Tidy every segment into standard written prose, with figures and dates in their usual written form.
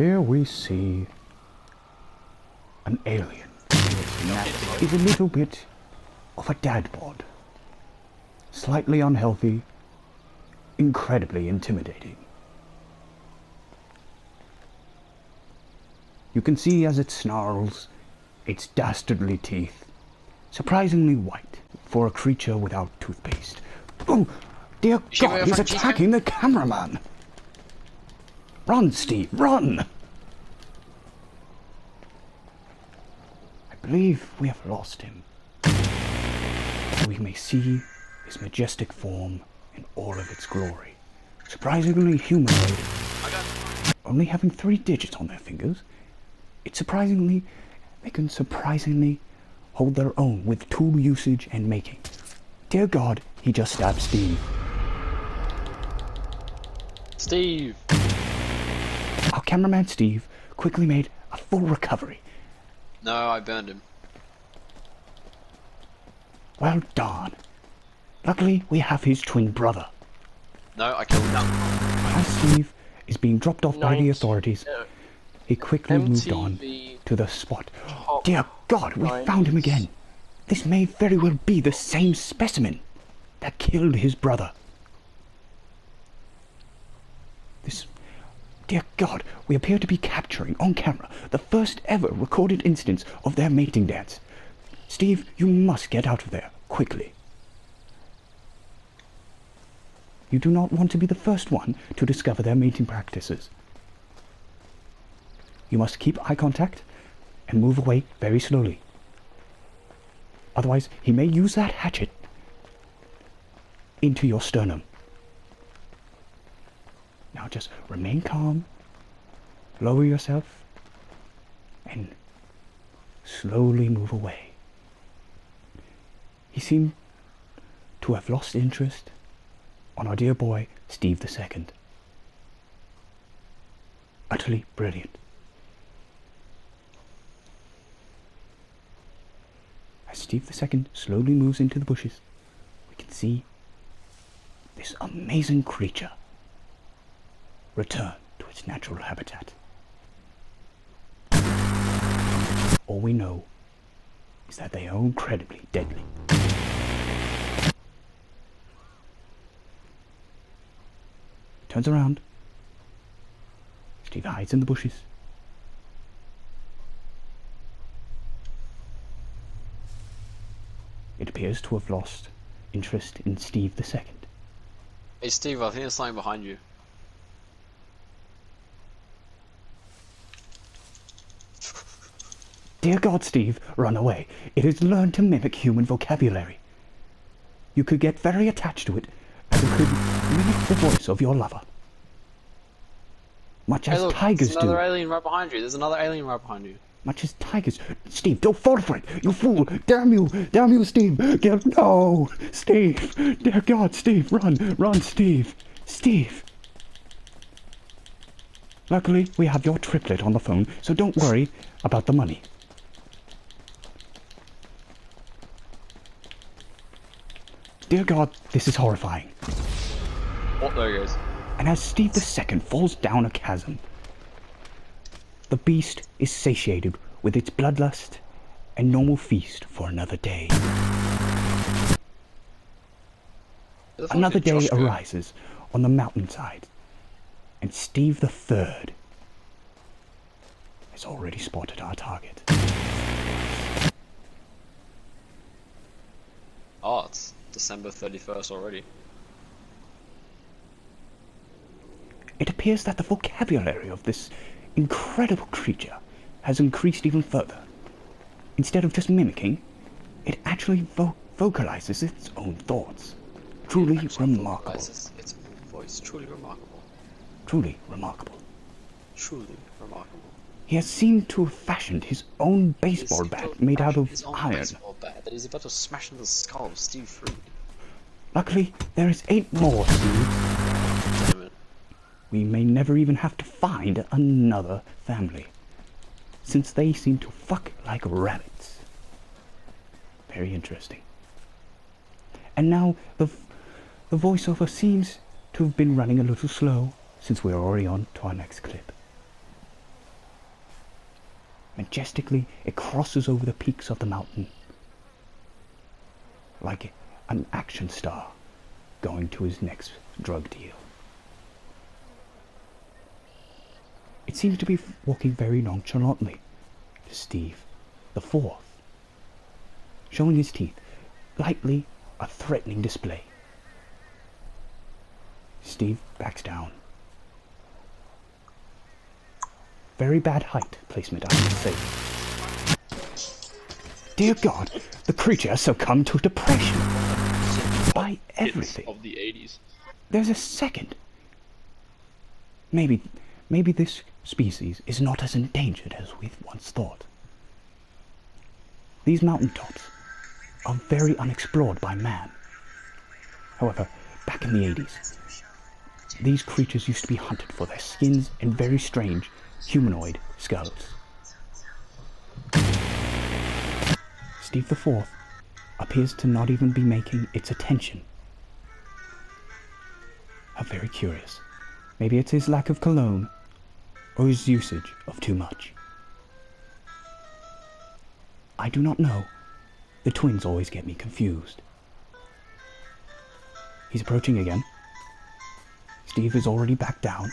Here we see an alien. That is a little bit of a dad bod. Slightly unhealthy, incredibly intimidating. You can see as it snarls, its dastardly teeth, surprisingly white for a creature without toothpaste. Oh, dear God, he's attacking the cameraman! Run, Steve, run! I believe we have lost him. We may see his majestic form in all of its glory. Surprisingly humanoid, only having 3 digits on their fingers. They can surprisingly hold their own with tool usage and making. Dear God, he just stabbed Steve. Steve! Our cameraman Steve quickly made a full recovery. No, I burned him. Well done. Luckily, we have his twin brother. No, I killed him. As Steve is being dropped off by the authorities, he quickly moved on to the spot. Dear God, we found him again. This may very well be the same specimen that killed his brother. Dear God, we appear to be capturing on camera the first ever recorded instance of their mating dance. Steve, you must get out of there, quickly. You do not want to be the first one to discover their mating practices. You must keep eye contact and move away very slowly. Otherwise, he may use that hatchet into your sternum. Now just remain calm, lower yourself, and slowly move away. He seemed to have lost interest on our dear boy, Steve II. Utterly brilliant. As Steve II slowly moves into the bushes, we can see this amazing creature return to its natural habitat. All we know is that they are incredibly deadly. Turns around. Steve hides in the bushes. It appears to have lost interest in Steve II. Hey Steve, I think there's something behind you. Dear God, Steve, run away. It has learned to mimic human vocabulary. You could get very attached to it, as it could mimic the voice of your lover. Much as tigers do. There's another alien right behind you. There's another alien right behind you. Much as tigers. Steve, don't fall for it, you fool! Damn you, Steve! No! Steve! Dear God, Steve, run, Steve! Steve! Luckily, we have your triplet on the phone, so don't worry about the money. Dear God, this is horrifying. What? There he goes. And as Steve II falls down a chasm, the beast is satiated with its bloodlust and normal feast for another day. Another day arises on the mountainside, and Steve III has already spotted our target. Oh, it's December 31st already. It appears that the vocabulary of this incredible creature has increased even further. Instead of just mimicking, it actually vocalizes its own thoughts. Truly remarkable. Its voice, truly remarkable. Truly remarkable. Truly remarkable. He has seemed to have fashioned his own baseball bat made out of iron. Baseball bat that he's about to smash into the skull of Steve Fruit. Luckily, there is 8 more, Steve. Damn it. We may never even have to find another family, since they seem to fuck like rabbits. Very interesting. And now the voiceover seems to have been running a little slow, since we're already on to our next clip. Majestically, it crosses over the peaks of the mountain, like an action star going to his next drug deal. It seems to be walking very nonchalantly to Steve the Fourth, showing his teeth, lightly a threatening display. Steve backs down. Very bad height placement, I would say. Dear God, the creature has succumbed to depression by everything. Of the 80s. There's a second. Maybe this species is not as endangered as we once thought. These mountaintops are very unexplored by man. However, back in the 80s, these creatures used to be hunted for their skins and very strange humanoid skulls. Steve the Fourth appears to not even be making its attention. How very curious. Maybe it's his lack of cologne, or his usage of too much. I do not know. The twins always get me confused. He's approaching again. Steve is already back down,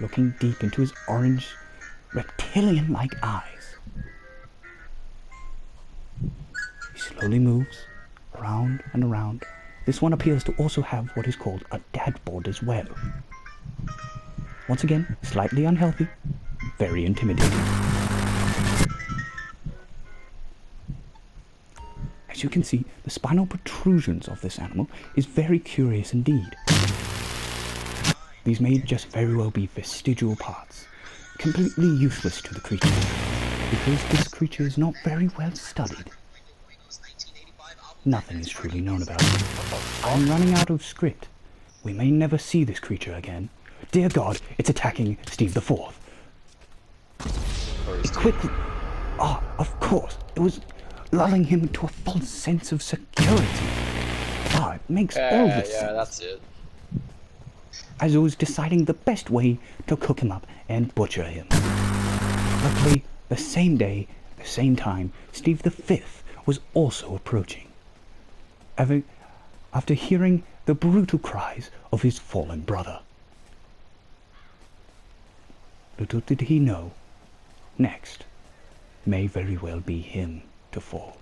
looking deep into his orange, reptilian-like eyes. He slowly moves around and around. This one appears to also have what is called a dad bod as well. Once again, slightly unhealthy, very intimidating. As you can see, the spinal protrusions of this animal is very curious indeed. These may just very well be vestigial parts, completely useless to the creature, because this creature is not very well studied. Nothing is truly known about it. I'm running out of script. We may never see this creature again. Dear God, it's attacking Steve the Fourth. It quickly... of course, it was lulling him into a false sense of security. It makes all the sense. Yeah, that's it. As it was deciding the best way to cook him up and butcher him. Luckily, the same day, the same time, Steve the Fifth was also approaching. After hearing the brutal cries of his fallen brother. Little did he know, next may very well be him to fall.